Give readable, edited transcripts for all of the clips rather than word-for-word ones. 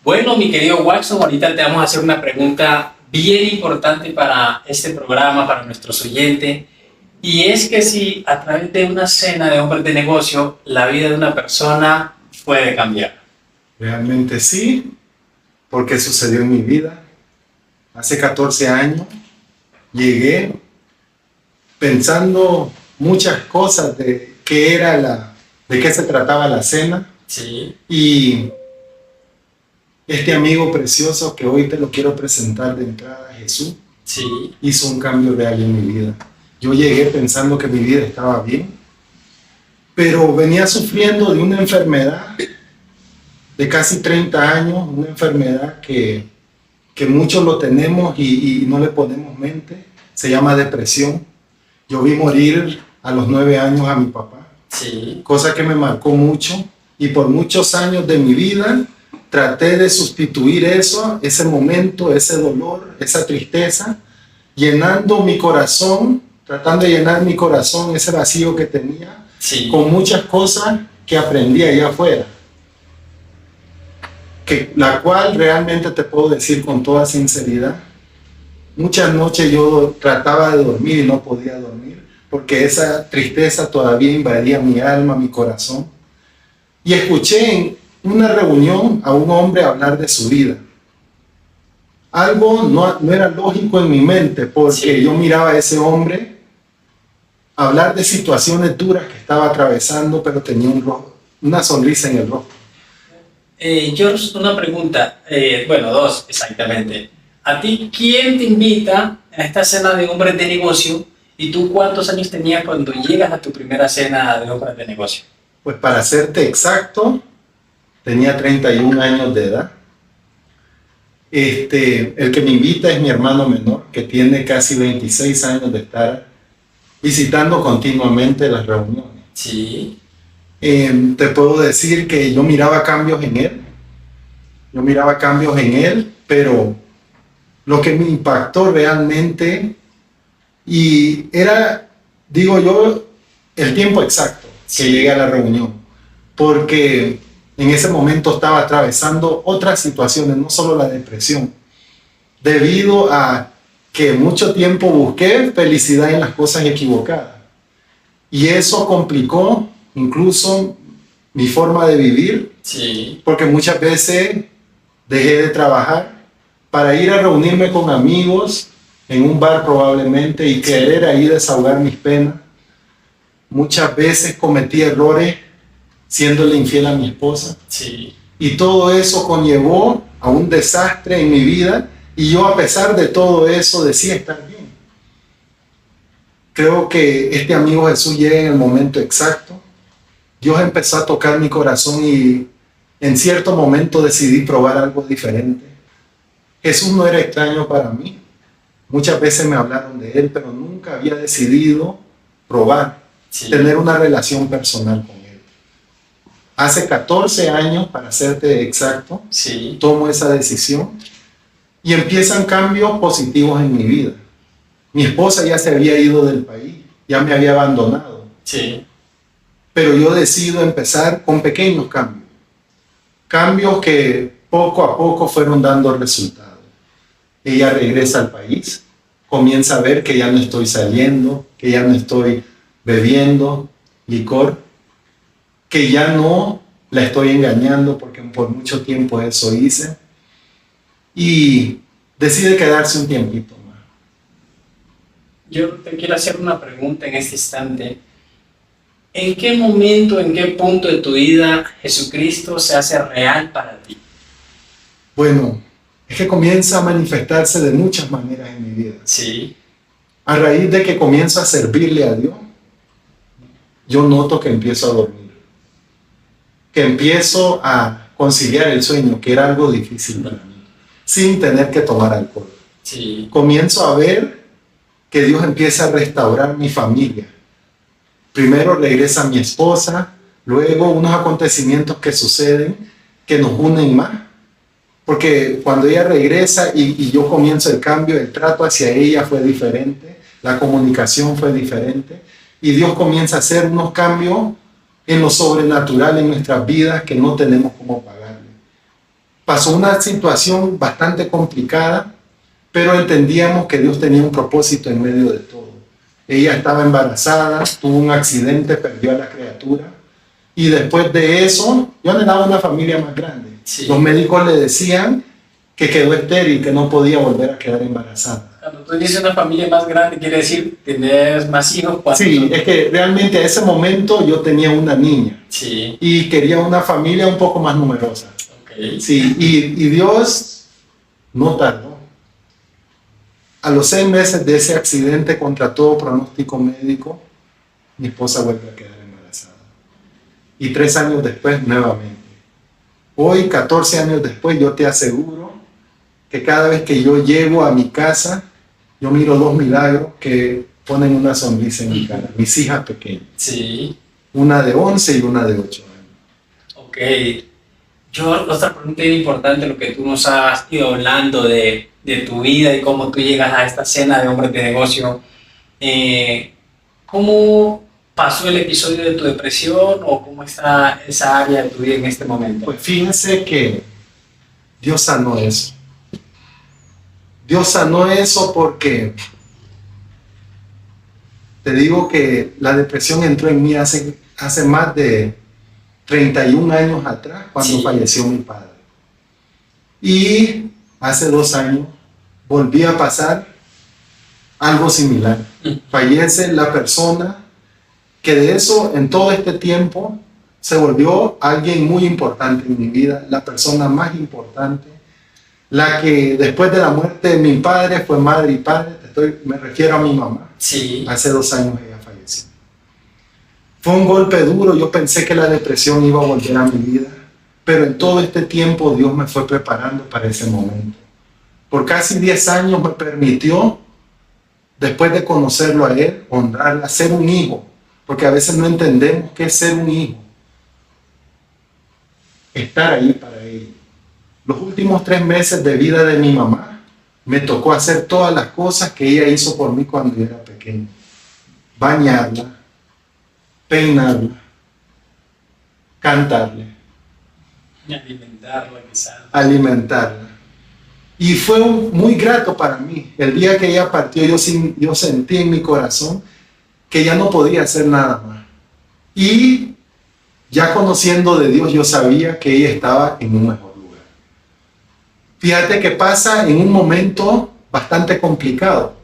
Bueno, mi querido Watson, ahorita te vamos a hacer una pregunta bien importante para este programa, para nuestros oyentes, y es que si a través de una cena de hombres de negocio, la vida de una persona puede cambiar. Realmente sí, porque sucedió en mi vida. Hace 14 años llegué pensando muchas cosas de de qué se trataba la cena. Sí, Y este amigo precioso que hoy te lo quiero presentar de entrada, Jesús, sí, hizo un cambio real en mi vida. Yo llegué pensando que mi vida estaba bien, pero venía sufriendo de una enfermedad de casi 30 años, una enfermedad que muchos lo tenemos y no le ponemos mente. Se llama depresión. Yo vi morir a los 9 años a mi papá, sí, cosa que me marcó mucho, y por muchos años de mi vida traté de sustituir eso, ese momento, ese dolor, esa tristeza, llenando mi corazón, tratando de llenar mi corazón, ese vacío que tenía, sí. con muchas cosas que aprendí allá afuera, la cual realmente te puedo decir con toda sinceridad, muchas noches yo trataba de dormir y no podía dormir, porque esa tristeza todavía invadía mi alma, mi corazón. Y escuché en una reunión a un hombre hablar de su vida. Algo no era lógico en mi mente, porque yo miraba a ese hombre hablar de situaciones duras que estaba atravesando, pero tenía una sonrisa en el rostro. George, una pregunta, bueno, dos exactamente. ¿A ti quién te invita a esta cena de hombres de negocio y tú cuántos años tenías cuando llegas a tu primera cena de hombres de negocio? Pues para serte exacto, tenía 31 años de edad. El que me invita es mi hermano menor, que tiene casi 26 años de estar visitando continuamente las reuniones. Sí, Te puedo decir que yo miraba cambios en él. Yo miraba cambios en él, pero lo que me impactó realmente, y era, digo yo, el tiempo exacto que llegué a la reunión, porque en ese momento estaba atravesando otras situaciones, no solo la depresión, debido a que mucho tiempo busqué felicidad en las cosas equivocadas. Y eso complicó incluso mi forma de vivir, sí, porque muchas veces dejé de trabajar para ir a reunirme con amigos en un bar probablemente y querer ahí desahogar mis penas. Muchas veces cometí errores siéndole infiel a mi esposa. sí. Y todo eso conllevó a un desastre en mi vida, y yo, a pesar de todo eso, decía estar bien. Creo que este amigo Jesús llega en el momento exacto. Dios empezó a tocar mi corazón y en cierto momento decidí probar algo diferente. Jesús no era extraño para mí. Muchas veces me hablaron de él, pero nunca había decidido probar, Sí. tener una relación personal con él. Hace 14 años, para serte exacto, Sí, tomo esa decisión y empiezan cambios positivos en mi vida. Mi esposa ya se había ido del país, ya me había abandonado, sí, pero yo decido empezar con pequeños cambios. Cambios que poco a poco fueron dando resultados. Ella regresa al país, comienza a ver que ya no estoy saliendo, que ya no estoy bebiendo licor, que ya no la estoy engañando, porque por mucho tiempo eso hice, y decide quedarse un tiempito más. yo te quiero hacer una pregunta en este instante. ¿En qué momento, en qué punto de tu vida Jesucristo se hace real para ti? Bueno, es que comienza a manifestarse de muchas maneras en mi vida. Sí, A raíz de que comienzo a servirle a Dios, yo noto que empiezo a dormir, que empiezo a conciliar el sueño, que era algo difícil para mí, sin tener que tomar alcohol. sí, Comienzo a ver que Dios empieza a restaurar mi familia. Primero regresa mi esposa, luego unos acontecimientos que suceden que nos unen más. Porque cuando ella regresa y yo comienzo el cambio, el trato hacia ella fue diferente, la comunicación fue diferente, y Dios comienza a hacer unos cambios en lo sobrenatural en nuestras vidas que no tenemos cómo pagarle. pasó una situación bastante complicada, pero entendíamos que Dios tenía un propósito en medio de todo. Ella estaba embarazada, tuvo un accidente, perdió a la criatura, y después de eso, yo anhelaba una familia más grande. Sí. Los médicos le decían que quedó estéril, que no podía volver a quedar embarazada. Cuando tú dices una familia más grande, quiere decir tener más hijos. Sí, es que realmente a ese momento yo tenía una niña. Sí. Y quería una familia un poco más numerosa. Okay. Sí, y Dios no tardó. A los 6 meses de ese accidente, contra todo pronóstico médico, mi esposa vuelve a quedar embarazada. Y 3 años después, nuevamente. Hoy, 14 años después, yo te aseguro que cada vez que yo llego a mi casa, yo miro 2 milagros que ponen una sonrisa en mi cara. Mis hijas pequeñas. Sí. Una de 11 y una de 8 años. Ok. Otra pregunta importante, lo que tú nos has ido hablando de tu vida y cómo tú llegas a esta cena de hombres de negocio. ¿Cómo pasó el episodio de tu depresión o cómo está esa área de tu vida en este momento? Pues fíjense que Dios sanó eso. Dios sanó eso porque te digo que la depresión entró en mí hace más de 31 años atrás, cuando Sí. falleció mi padre. Y hace 2 años volví a pasar algo similar. Fallece la persona que de eso, en todo este tiempo, se volvió alguien muy importante en mi vida, la persona más importante, la que después de la muerte de mi padre fue madre y padre. Me refiero a mi mamá. Sí. Hace 2 años ella falleció. Fue un golpe duro. Yo pensé que la depresión iba a volver a mi vida, pero en todo este tiempo Dios me fue preparando para ese momento. Por casi 10 años me permitió, después de conocerlo a Él, honrarla, ser un hijo, porque a veces no entendemos qué es ser un hijo. Estar ahí para Él. Los últimos 3 meses de vida de mi mamá, me tocó hacer todas las cosas que ella hizo por mí cuando yo era pequeño. Bañarla, peinarla, cantarle, alimentarla. Y fue muy grato para mí. El día que ella partió, yo sentí en mi corazón que ya no podía hacer nada más. Y ya conociendo de Dios, yo sabía que ella estaba en un mejor lugar. Fíjate que pasa en un momento bastante complicado.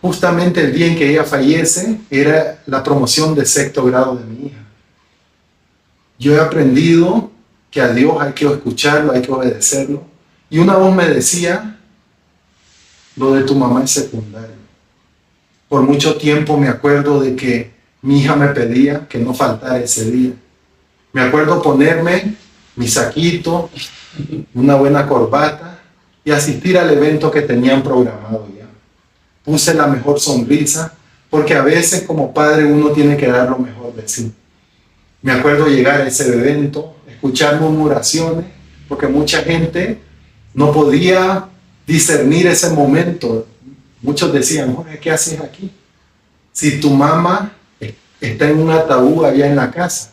Justamente el día en que ella fallece era la promoción de 6º grado de mi hija. Yo he aprendido que a Dios hay que escucharlo, hay que obedecerlo. Y una voz me decía, lo de tu mamá es secundario. Por mucho tiempo me acuerdo de que mi hija me pedía que no faltara ese día. Me acuerdo ponerme mi saquito, una buena corbata y asistir al evento que tenían programado ya. Puse la mejor sonrisa, porque a veces como padre uno tiene que dar lo mejor de sí. Me acuerdo llegar a ese evento, escuchar murmuraciones, porque mucha gente no podía discernir ese momento. Muchos decían, Jorge, ¿qué haces aquí? Si tu mamá está en un ataúd allá en la casa.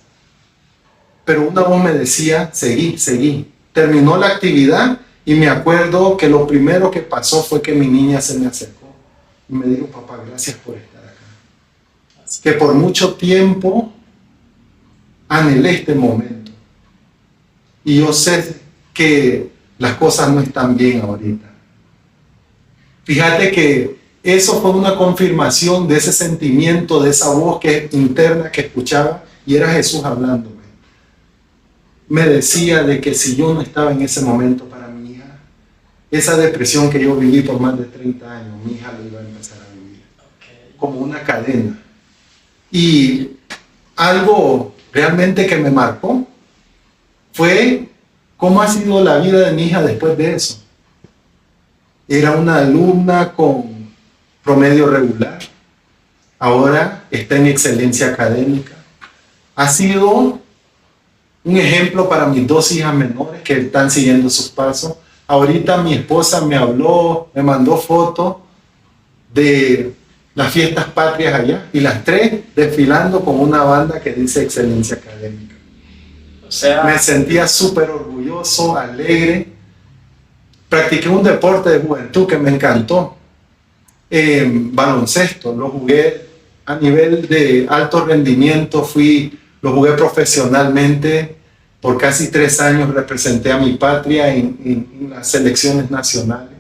Pero una voz me decía, seguí. Terminó la actividad y me acuerdo que lo primero que pasó fue que mi niña se me acercó y me dijo, papá, gracias por estar acá. Que por mucho tiempo anhelé este momento. Y yo sé que las cosas no están bien ahorita. Fíjate que eso fue una confirmación de ese sentimiento, de esa voz interna que escuchaba, y era Jesús hablándome. Me decía de que si yo no estaba en ese momento para mi hija, esa depresión que yo viví por más de 30 años, mi hija lo iba a empezar a vivir. Como una cadena. Y algo realmente que me marcó fue cómo ha sido la vida de mi hija después de eso. Era una alumna con promedio regular, ahora está en excelencia académica. Ha sido un ejemplo para mis 2 hijas menores que están siguiendo sus pasos. Ahorita mi esposa me habló, me mandó fotos de las fiestas patrias allá, y las 3 desfilando con una banda que dice excelencia académica. O sea, Me sentía súper orgulloso, alegre. Practiqué un deporte de juventud que me encantó. Baloncesto, lo jugué a nivel de alto rendimiento, lo jugué profesionalmente. Por casi 3 años representé a mi patria en las selecciones nacionales.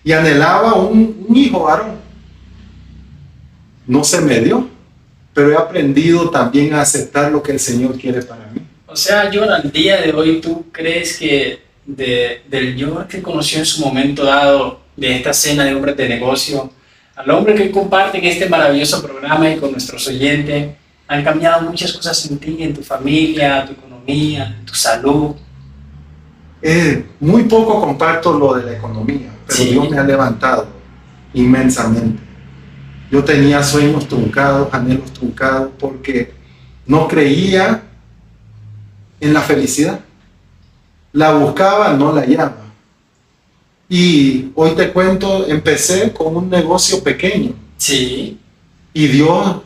Y anhelaba un hijo varón. No se me dio, pero he aprendido también a aceptar lo que el Señor quiere para mí. o sea, George, al día de hoy, ¿tú crees que del George que conoció en su momento dado, de esta cena de hombres de negocio, al hombre que comparte en este maravilloso programa y con nuestros oyentes, han cambiado muchas cosas en ti, en tu familia, tu economía, en tu salud? Muy poco comparto lo de la economía, pero Sí. Dios me ha levantado inmensamente. Yo tenía sueños truncados, anhelos truncados, porque no creía en la felicidad. La buscaba, no la hallaba. Y hoy te cuento, empecé con un negocio pequeño Sí. y Dios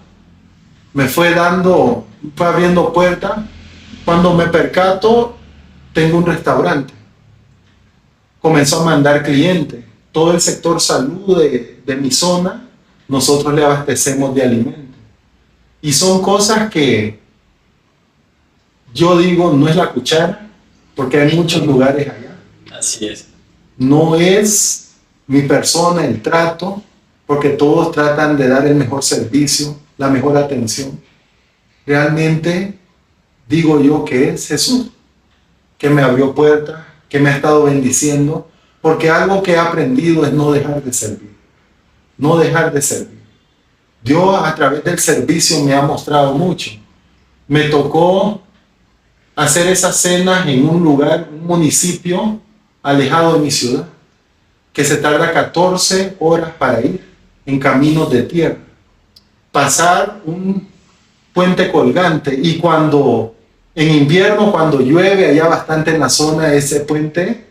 me fue abriendo puertas. Cuando me percato, tengo un restaurante. Comenzó a mandar clientes. Todo el sector salud de mi zona, nosotros le abastecemos de alimentos. Y son cosas que yo digo, no es la cuchara, porque hay muchos lugares allá. Así es. No es mi persona, el trato, porque todos tratan de dar el mejor servicio, la mejor atención. Realmente digo yo que es Jesús, que me abrió puertas, que me ha estado bendiciendo, porque algo que he aprendido es no dejar de servir, no dejar de servir. Dios a través del servicio me ha mostrado mucho. Me tocó hacer esas cenas en un lugar, un municipio alejado de mi ciudad, que se tarda 14 horas para ir en caminos de tierra. Pasar un puente colgante y en invierno, cuando llueve allá bastante en la zona, ese puente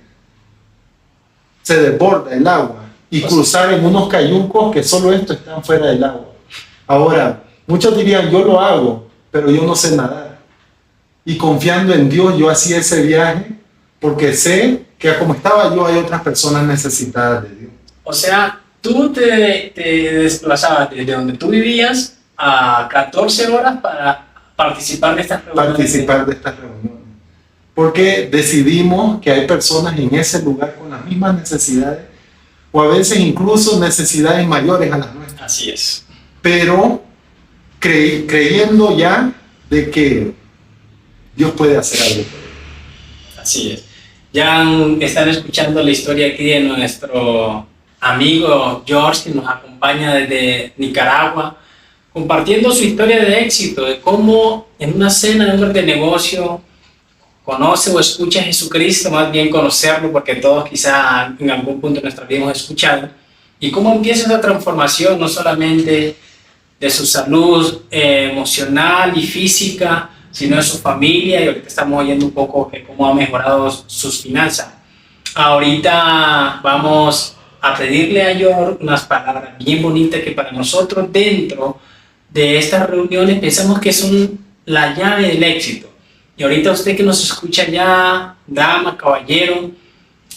se desborda el agua y cruzar en unos cayucos que solo estos están fuera del agua. Ahora, muchos dirían, yo lo hago, pero yo no sé nadar. Y confiando en Dios, yo hacía ese viaje porque sé que como estaba yo, hay otras personas necesitadas de Dios. O sea, tú te desplazabas desde donde tú vivías a 14 horas para participar de estas reuniones. Participar de estas reuniones. Porque decidimos que hay personas en ese lugar con las mismas necesidades, o a veces incluso necesidades mayores a las nuestras. Así es. Pero creyendo ya de que Dios puede hacer algo. Así es. Ya están escuchando la historia aquí de nuestro amigo George, que nos acompaña desde Nicaragua, compartiendo su historia de éxito, de cómo en una cena de hombres de negocio conoce o escucha a Jesucristo, más bien conocerlo, porque todos quizá en algún punto de nuestra vida hemos escuchado, y cómo empieza esa transformación no solamente de su salud emocional y física, sino de su familia, y ahorita estamos oyendo un poco de cómo ha mejorado sus finanzas. Ahorita vamos a pedirle a George unas palabras bien bonitas que para nosotros dentro de estas reuniones pensamos que son la llave del éxito. Y ahorita usted que nos escucha ya, dama, caballero,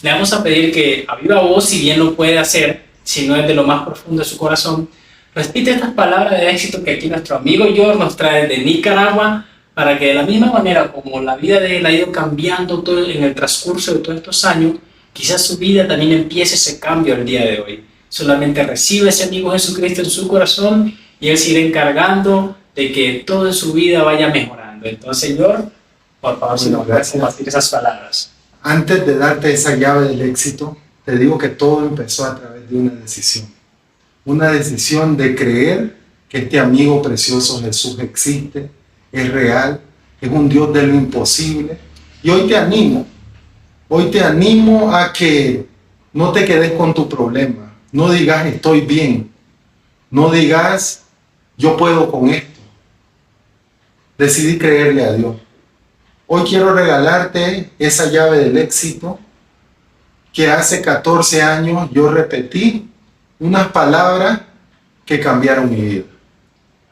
le vamos a pedir que a viva voz, si bien lo puede hacer, si no es de lo más profundo de su corazón, repite estas palabras de éxito que aquí nuestro amigo George nos trae de Nicaragua, para que de la misma manera como la vida de él ha ido cambiando todo en el transcurso de todos estos años, quizás su vida también empiece ese cambio el día de hoy. Solamente recibe ese amigo Jesucristo en su corazón y él se irá encargando de que todo en su vida vaya mejorando. Entonces, George, por favor, si nos puedes compartir esas palabras. Antes de darte esa llave del éxito, te digo que todo empezó a través de una decisión. Una decisión de creer que este amigo precioso Jesús existe, es real, es un Dios de lo imposible. Y hoy te animo a que no te quedes con tu problema. No digas estoy bien. No digas yo puedo con esto. Decidí creerle a Dios. Hoy quiero regalarte esa llave del éxito que hace 14 años yo repetí unas palabras que cambiaron mi vida.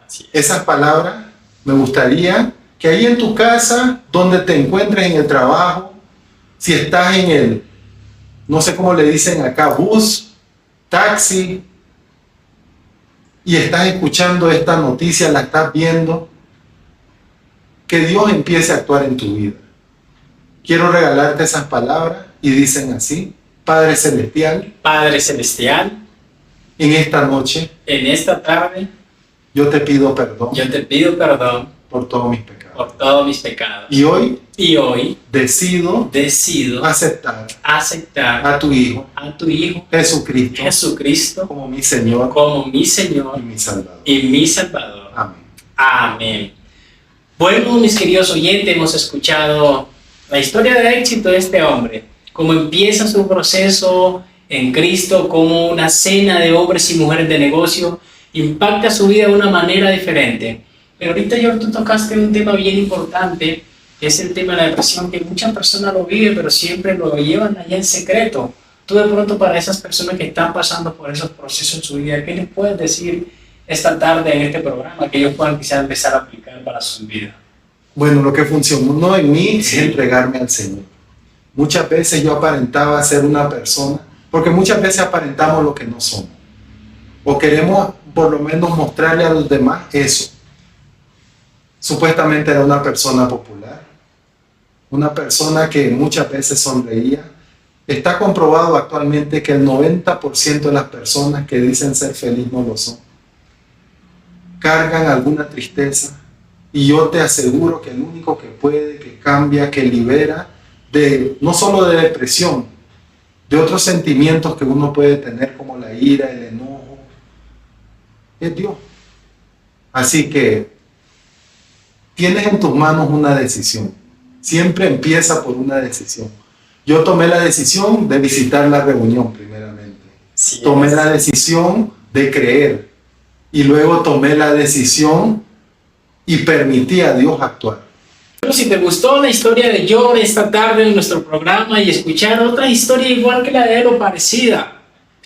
Así es. Esas palabras me gustaría que ahí en tu casa, donde te encuentres en el trabajo, si estás en el, no sé cómo le dicen acá, bus, taxi, y estás escuchando esta noticia, la estás viendo, que Dios empiece a actuar en tu vida. Quiero regalarte esas palabras y dicen así: Padre Celestial, Padre Celestial, en esta noche en esta tarde yo te pido perdón yo te pido perdón por todos mis pecados. por todos mis pecados. Y hoy Y hoy decido decido aceptar aceptar a tu Hijo a tu Hijo Jesucristo Jesucristo como mi Señor como mi y Señor mi Salvador. y mi Salvador. Amén. Amén. Bueno, mis queridos oyentes, hemos escuchado la historia de éxito de este hombre, cómo empieza su proceso en Cristo, cómo una cena de hombres y mujeres de negocio impacta su vida de una manera diferente. Pero ahorita, George, tú tocaste un tema bien importante, que es el tema de la depresión, que muchas personas lo viven, pero siempre lo llevan allá en secreto. Tú de pronto, para esas personas que están pasando por esos procesos en su vida, ¿qué les puedes decir esta tarde en este programa que ellos puedan quizás empezar a aplicar para su vida? Bueno, lo que funcionó en mí Sí. es entregarme al Señor. Muchas veces yo aparentaba ser una persona, porque muchas veces aparentamos lo que no somos. O queremos por lo menos mostrarle a los demás eso. Supuestamente era una persona popular, una persona que muchas veces sonreía. Está comprobado actualmente que el 90% de las personas que dicen ser feliz no lo son. Cargan alguna tristeza, y yo te aseguro que el único que puede, que cambia, que libera de no solo de depresión, de otros sentimientos que uno puede tener como la ira, el enojo, es Dios. Así que tienes en tus manos una decisión. Siempre empieza por una decisión. Yo tomé la decisión de visitar la reunión primeramente. Sí, Tomé la decisión de creer y luego tomé la decisión y permití a Dios actuar. Bueno, si te gustó la historia de George esta tarde en nuestro programa y escuchar otra historia igual que la de él o parecida,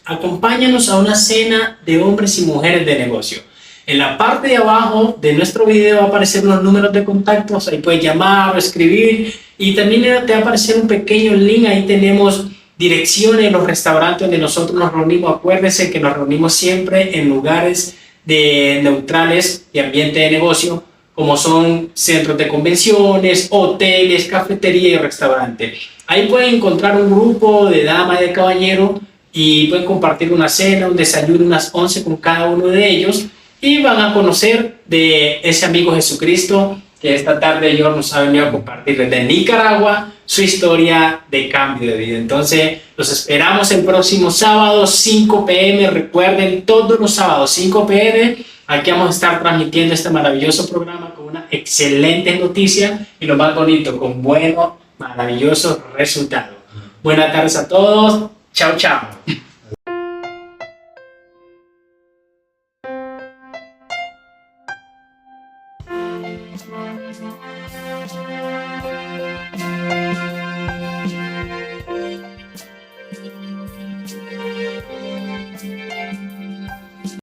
acompáñanos a una cena de hombres y mujeres de negocio. En la parte de abajo de nuestro video va a aparecer unos números de contactos, ahí puedes llamar o escribir, y también te va a aparecer un pequeño link, ahí tenemos direcciones de los restaurantes donde nosotros nos reunimos. Acuérdense que nos reunimos siempre en lugares neutrales de ambiente de negocio, como son centros de convenciones, hoteles, cafetería y restaurantes. Ahí pueden encontrar un grupo de dama y de caballero y pueden compartir una cena, un desayuno, unas 11 con cada uno de ellos, y van a conocer de ese amigo Jesucristo que esta tarde George nos ha venido a compartir desde Nicaragua su historia de cambio de vida. Entonces los esperamos el próximo sábado 5 p.m. Recuerden, todos los sábados 5 p.m. aquí vamos a estar transmitiendo este maravilloso programa con una excelente noticia y lo más bonito, con buenos, maravillosos resultados. Buenas tardes a todos. Chao, chao.